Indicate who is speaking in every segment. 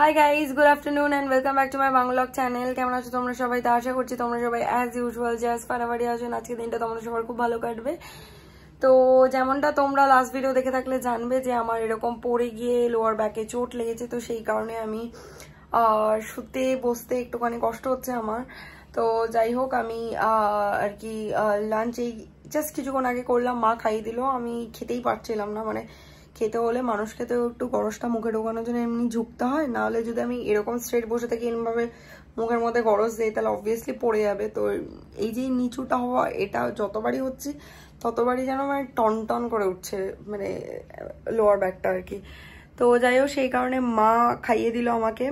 Speaker 1: Hi guys, good afternoon and welcome back to my Bangla channel. কেমন আছো তোমরা সবাই? তা আশা করছি তোমরা সবাই অ্যাজ ইউজুয়াল জাস্ট ফাটাফাটি আছেন। আজকে দিনটা তোমাদের সবার খুব ভালো কাটবে। তো যেমনটা তোমরা লাস্ট ভিডিও দেখে থাকলে জানবে যে আমার এরকম পড়ে গিয়ে লোয়ার ব্যাকে চোট লেগেছে, তো সেই কারণে আমি শুতে বসতে একটুখানি কষ্ট হচ্ছে আমার। তো যাই হোক, আমি আর কি লাঞ্চ এই জাস্ট কিছুক্ষণ আগে করলাম, মা খাইয়ে দিল। আমি খেতেই পারছিলাম না, মানে খেতে হলে মানুষকে তো একটু গরজটা মুখে ঢোকানোর জন্য এমনি ঝুঁকতে হয়, নাহলে যদি আমি এরকম স্ট্রেট বসে থাকি এমনিভাবে মুখের মধ্যে গরজ দিই তাহলে অবভিয়াসলি পড়ে যাবে। তো এই যে নিচুটা হওয়া, এটা যতবারই হচ্ছে ততবারই যেন মানে টন টন করে উঠছে, মানে লোয়ার ব্যাকটা আর কি। তো যাই হোক, সেই কারণে মা খাইয়ে দিল আমাকে।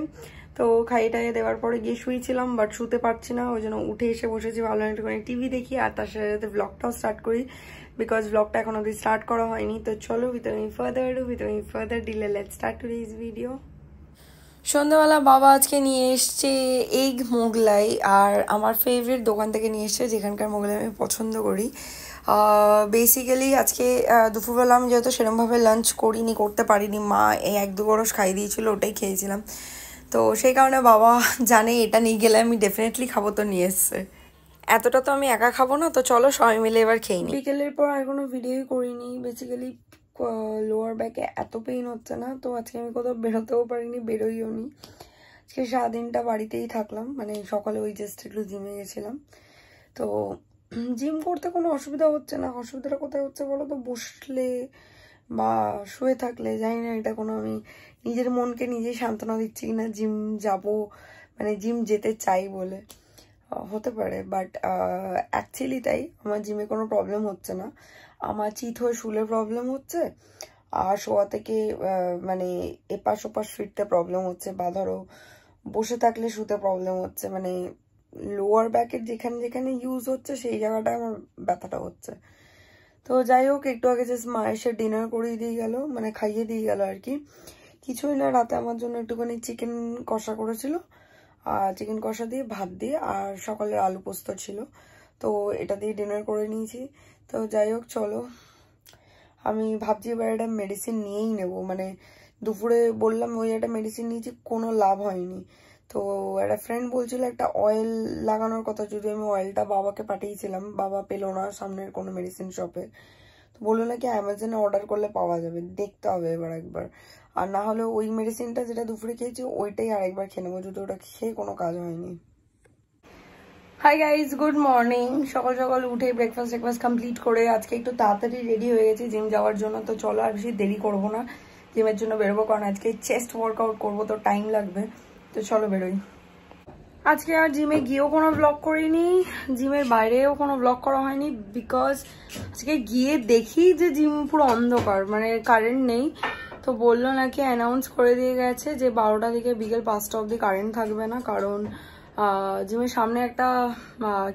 Speaker 1: তো খাইয়ে টাইয়ে দেওয়ার পরে গিয়ে শুয়েছিলাম, বাট শুতে পারছি না, ওই জন্য উঠে এসে বসেছি, ভালো একটুখানি টিভি দেখি আর তার সাথে সাথে ব্লগটাও স্টার্ট করি, বিকজ ব্লগটা এখন অব্দি স্টার্ট করা হয়নি। তো চলো, without further delay let's start today's video. সন্ধ্যাবেলা বাবা আজকে নিয়ে এসছে এগ মোগলাই, আর আমার ফেভারিট দোকান থেকে নিয়ে এসছে, যেখানকার মোগলাই আমি পছন্দ করি। বেসিক্যালি আজকে দুপুরবেলা আমি যেহেতু সেরকমভাবে লাঞ্চ করতে পারিনি, মা এই 1-2 গরস খাই দিয়েছিল, ওটাই খেয়েছিলাম। তো সেই কারণে বাবা জানে এটা নিয়ে গেলে আমি ডেফিনেটলি খাবো, তো নিয়ে এসছে। এতটা তো আমি একা খাবো না, তো চলো সবাই মিলে এবার খেয়ে নিই। বিকেলের পর আর কোনো ভিডিওই করিনি। বেসিক্যালি লোয়ার ব্যাকে এত পেইন হচ্ছে না, তো আজকে আমি কোথাও বেরোতেও পারিনি, বেরোইও নি। আজকে সারাদিনটা বাড়িতেই থাকলাম, মানে সকালে ওই জাস্ট একটু জিমে গেছিলাম। তো জিম করতে কোনো অসুবিধা হচ্ছে না। অসুবিধাটা কোথায় হচ্ছে বলো তো? বসলে বা শুয়ে থাকলে। জানি না এটা কোনো, আমি নিজের মনকে নিজেই সান্ত্বনা দিচ্ছি কিনা জিম যাব, মানে জিম যেতে চাই বলে, হতে পারে। বাট অ্যাকচুয়ালি তাই, আমার জিমে কোনো প্রবলেম হচ্ছে না। আমার চিত হয়ে শুলে প্রবলেম হচ্ছে, আর শোয়া থেকে মানে এপাশ ওপাশ ফিরতে প্রবলেম হচ্ছে, বা ধরো বসে থাকলে শুতে প্রবলেম হচ্ছে, মানে লোয়ার ব্যাকের যেখানে যেখানে ইউজ হচ্ছে সেই জায়গাটায় আমার ব্যথাটা হচ্ছে। তো যাই হোক, একটু আগে জাস্ট মা এসে ডিনার করিয়ে দিয়ে গেল, মানে খাইয়ে দিয়ে গেল আর কি। কিছুই না, রাতে আমার জন্য একটুখানি চিকেন কষা করেছিল, আর চিকেন কষা দিয়ে ভাত দিয়ে, আর সকালের আলু পোস্ত ছিল, তো এটা দিয়ে ডিনার করে নিয়েছি। তো যাই হোক, চলো, আমি ভাবছি এবার একটা মেডিসিন নিয়েই নেব। মানে দুপুরে বললাম ওই একটা মেডিসিন নিয়েছি, কোনো লাভ হয়নি। তো একটা ফ্রেন্ড বলছিল একটা অয়েল লাগানোর কথা, যদি আমি অয়েলটা বাবাকে পাঠিয়েছিলাম, বাবা পেলো না সামনের কোনো মেডিসিন শপে। তো বললো নাকি অ্যামাজনে অর্ডার করলে পাওয়া যাবে, দেখতে হবে এবার একবার। আর না হলে ওই মেডিসিনটা যেটা দুপুরে খেয়েছি ওইটাই আরেকবার খেয়ে নেবো, যদি ওটা খেয়ে কোনো কাজ হয়নি। Hi guys, good morning. সকাল সকাল উঠে ব্রেকফাস্ট কমপ্লিট করে আজকে একটু তাড়াতাড়ি রেডি হয়ে গেছি জিম যাওয়ার জন্য। তো চলো, আর বেশি দেরি করবো না, জিমের জন্য বেরোবো, কারণ আজকে চেস্ট ওয়ার্কআউট করবো, তো টাইম লাগবে। তো চলো বেরোই। আজকে আর জিমে গিয়েও কোনো ব্লগ করিনি, জিমের বাইরেও কোনো ব্লগ করা হয়নি, বিকজ আজকে গিয়ে দেখি যে জিম পুরো অন্ধকার, মানে কারেন্ট নেই। তো বললো নাকি অ্যানাউন্স করে দিয়ে গেছে যে 12টা থেকে বিকেল 5টা অবধি কারেন্ট থাকবে না, কারণ জিমের সামনে একটা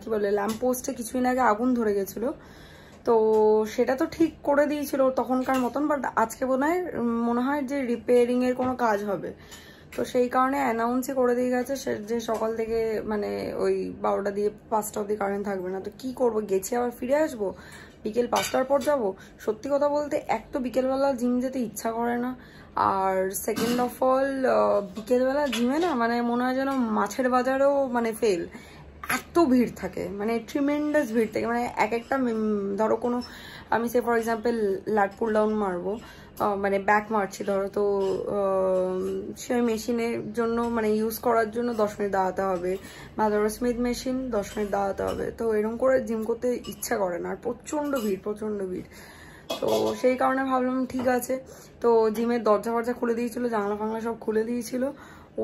Speaker 1: কি বলে ল্যাম্প পোস্টে কিছুদিন আগে আগুন ধরে গেছিলো। তো সেটা তো ঠিক করে দিয়েছিল তখনকার মতন, বাট আজকে মনে হয় যে রিপেয়ারিং এর কোনো কাজ হবে। তো সেই কারণে অ্যানাউন্সই করে দিয়ে গেছে যে সকাল থেকে মানে ওই 12টা দিয়ে 5টা অবধি কারেন্ট থাকবে না। তো কি করব, গেছে আবার ফিরে আসবো, বিকেল 5টার পর যাব। সত্যি কথা বলতে এক তো বিকেলবেলা জিম যেতে ইচ্ছা করে না, আর সেকেন্ড অফ অল বিকেলবেলা জিমে না মানে মনে হয় যেন মাছের বাজারেও মানে ফেল, এত ভিড় থাকে, মানে ট্রিমেন্ডাস ভিড় থাকে। মানে এক একটা ধরো কোনো, আমি say for example lat pull down মারবো, মানে ব্যাক মারছি ধরো, তো সেই মেশিনের জন্য মানে ইউজ করার জন্য 10 মিনিট দাঁড়াতে হবে, বা ধরো স্মিথ মেশিন 10 মিনিট দাঁড়াতে হবে। তো এরকম করে জিম করতে ইচ্ছা করে না, আর প্রচণ্ড ভিড়। তো সেই কারণে ভাবলাম ঠিক আছে। তো জিমের দরজা ফরজা খুলে দিয়েছিল, জানলা ফাংলা সব খুলে দিয়েছিল,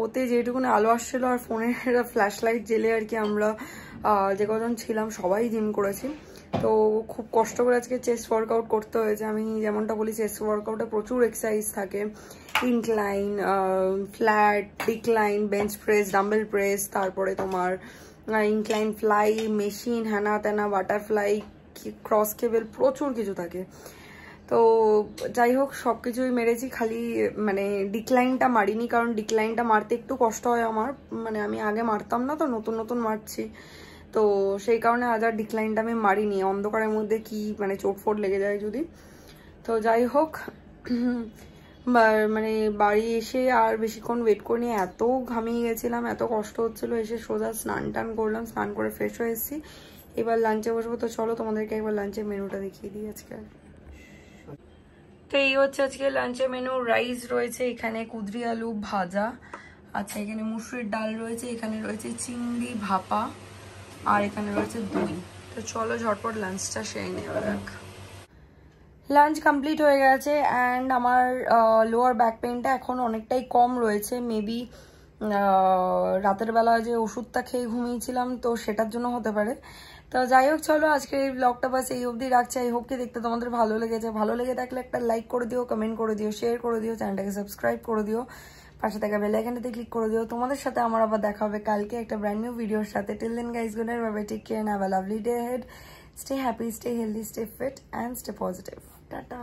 Speaker 1: ওতে যেটুকুনি আলো আসছিল আর ফোনের ফ্ল্যাশ লাইট জেলে আর কি আমরা যে কজন ছিলাম সবাই জিম করেছি। তো খুব কষ্ট করে আজকে চেস্ট ওয়ার্কআউট করতে হয়েছে। আমি যেমনটা বলি, চেস্ট ওয়ার্কআউটে প্রচুর এক্সারসাইজ থাকে, incline, flat, decline, bench press, dumbbell press, তারপরে তোমার ইনক্লাইন ফ্লাই, মেশিন, হ্যানা ত্যানা, বাটারফ্লাই, ক্রস কেবল, প্রচুর কিছু থাকে। তো যাই হোক, সব কিছুই মেরেছি, খালি মানে ডিক্লাইনটা মারিনি, কারণ ডিক্লাইনটা মারতে একটু কষ্ট হয় আমার, মানে আমি আগে মারতাম না, তো নতুন নতুন মারছি, তো সেই কারণে আজ আর ডিক্লাইনটা আমি মারিনি, অন্ধকারের মধ্যে কি মানে চোট ফোট লেগে যায় যদি। তো যাই হোক, মানে বাড়ি এসে আর বেশিক্ষণ ওয়েট করিনি, এত ঘামিয়ে গেছিলাম, এত কষ্ট হচ্ছিল। এসে সোজা স্নান টান করলাম, স্নান করে ফ্রেশ হয়ে এসেছি। এবার লাঞ্চে বসবো। তো চলো তোমাদেরকে একবার লাঞ্চের মেনুটা দেখিয়ে দিই আজকে। তো এই হচ্ছে আজকে লাঞ্চের মেনু। রাইস রয়েছে এখানে, কুদরি আলু ভাজা, আচ্ছা এখানে মুসুরির ডাল রয়েছে, এখানে রয়েছে চিংড়ি ভাপা, আর এখানে রয়েছে দই। তো চলো ঝটপট লাঞ্চটা সেরে নেওয়া যাক। লাঞ্চ কমপ্লিট হয়ে গেছে অ্যান্ড আমার লোয়ার ব্যাক পেইনটা এখন অনেকটাই কম রয়েছে। মেবি রাতের বেলা যে ওষুধটা খেয়ে ঘুমিয়েছিলাম তো সেটার জন্য হতে পারে। তো যাই হোক, চলো আজকে এই ব্লগটা বাস এই অবধি রাখছি। আই হোপ কি দেখতে তোমাদের ভালো লেগেছে। ভালো লেগে থাকলে একটা লাইক করে দিও, কমেন্ট করে দিও, শেয়ার করে দিও, চ্যানেলটাকে সাবস্ক্রাইব করে দিও, পাশে থাকা বেল আইকনটাতে ক্লিক করে দিও। তোমাদের সাথে আমার আবার দেখা হবে কালকে একটা ব্র্যান্ড নিউ ভিডিওর সাথে। Till then guys, good night, bye bye, take care, have a lovely day হেড, stay happy, stay healthy, stay fit and stay positive. Tata.